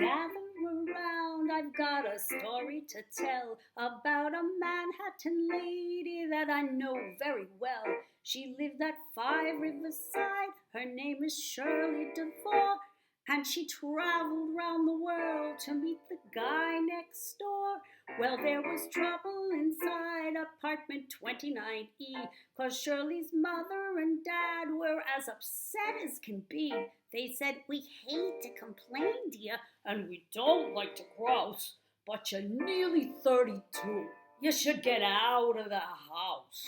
gather around, I've got a story to tell about a Manhattan lady that I know very well. She lived at Five Riverside, her name is Shirley DeVore, and she traveled round the world to meet the guy next door. Well, there was trouble inside apartment 29E, 'cause Shirley's mother and dad were as upset as can be. They said, "We hate to complain, dear, and we don't like to grouse, but you're nearly 32. You should get out of the house."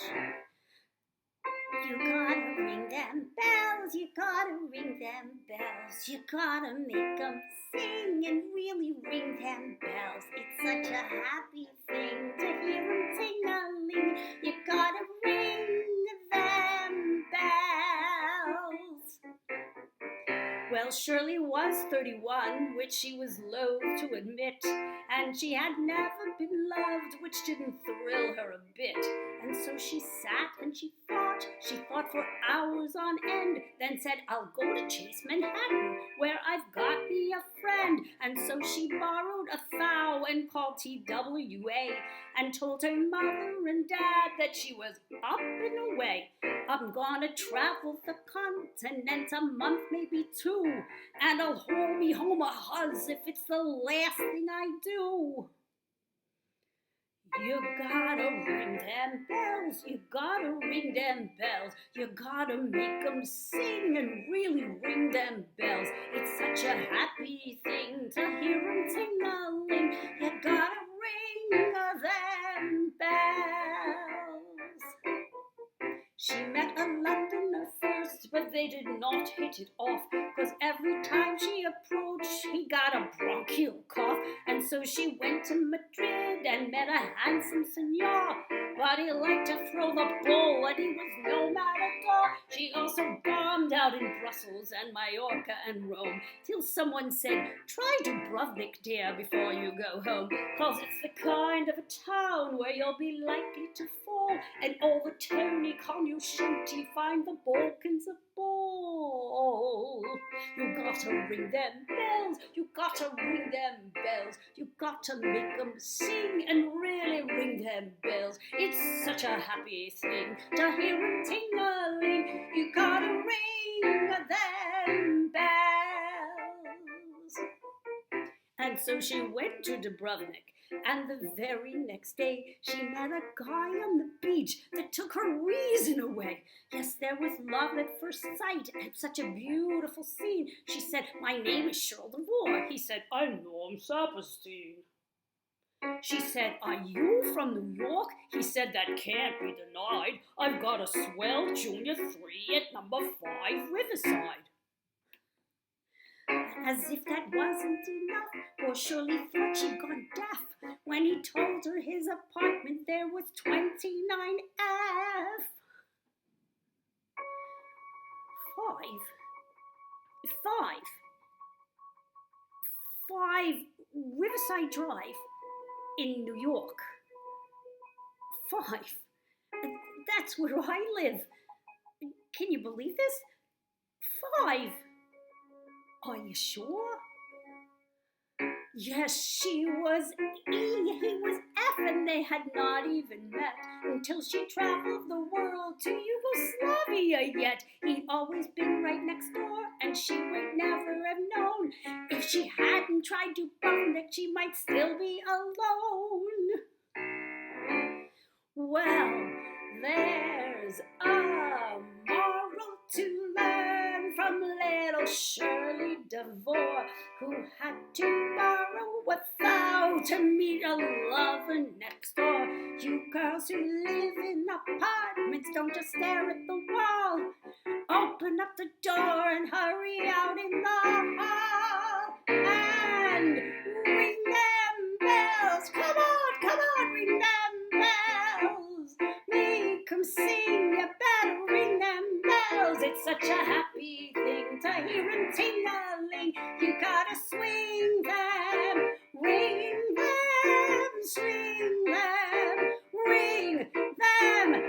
You gotta ring them bells, you gotta ring them bells, you gotta make them sing and really ring them bells. It's such a happy thing to hear them ting-a-ling. You gotta ring them bells. Well, Shirley was 31, which she was loath to admit, and she had never been loved, which didn't thrill her a bit. And so she sat and she thought for hours on end, then said, "I'll go to Chase Manhattan, where I've got me a friend." And so she borrowed a thou and called TWA, and told her mother and dad that she was up and away. "I'm gonna travel the continent a month, maybe two, and I'll haul me home a huzz if it's the last thing I do." You gotta ring them bells, you gotta ring them bells, you gotta make them sing and really ring them bells. It's such a happy thing to hear them ting-a-ling. You gotta ring them bells. She met a Londoner first, but they did not hit it off, 'cause every time she approached, he got a bronchial cough. And so she went to Madrid and met a handsome senor, but he liked to throw the bull and he was no matador. She also bombed out in Brussels and Mallorca and Rome, till someone said, "Try Dubrovnik, dear, before you go home, 'cause it's the kind of a town where you'll be likely to fall, and all the Tony Conosciuti find the Balkans a ball." You gotta ring them bells, you gotta ring them bells, you gotta make them sing and really ring them bells. It's such a happy thing to hear them ting-a-ling. You gotta ring them bells. And so she went to Dubrovnik, and the very next day she met a guy on the beach that took her reason away. Yes, there was love at first sight, and such a beautiful scene. She said, "My name is Shirley DeVore." He said, "I'm Norm Saperstein." She said, "Are you from New York?" He said, "That can't be denied. I've got a swell junior 3 at number 5 Riverside." As if that wasn't enough, poor Shirley thought she'd gone deaf when he told her his apartment there was 29F. 5 Riverside Drive in New York. 5. That's where I live. Can you believe this? 5. Are you sure? Yes, she was E, he was F, and they had not even met until she traveled the world to Yugoslavia. Yet he'd always been right next door, and she would never have known. If she hadn't tried to bum that she might still be alone. Well, there's a moral to learn from little Shirley DeVore, who had to borrow a thou to meet a lover next door. You girls who live in apartments, don't just stare at the wall. Open up the door and hurry out in the hall and ring them bells. Come on, ring them bells. Make 'em sing, you better ring them bells. It's such a happy thing to hear 'em ting-a-ling. You gotta swing them, ring them, swing them, ring them bells.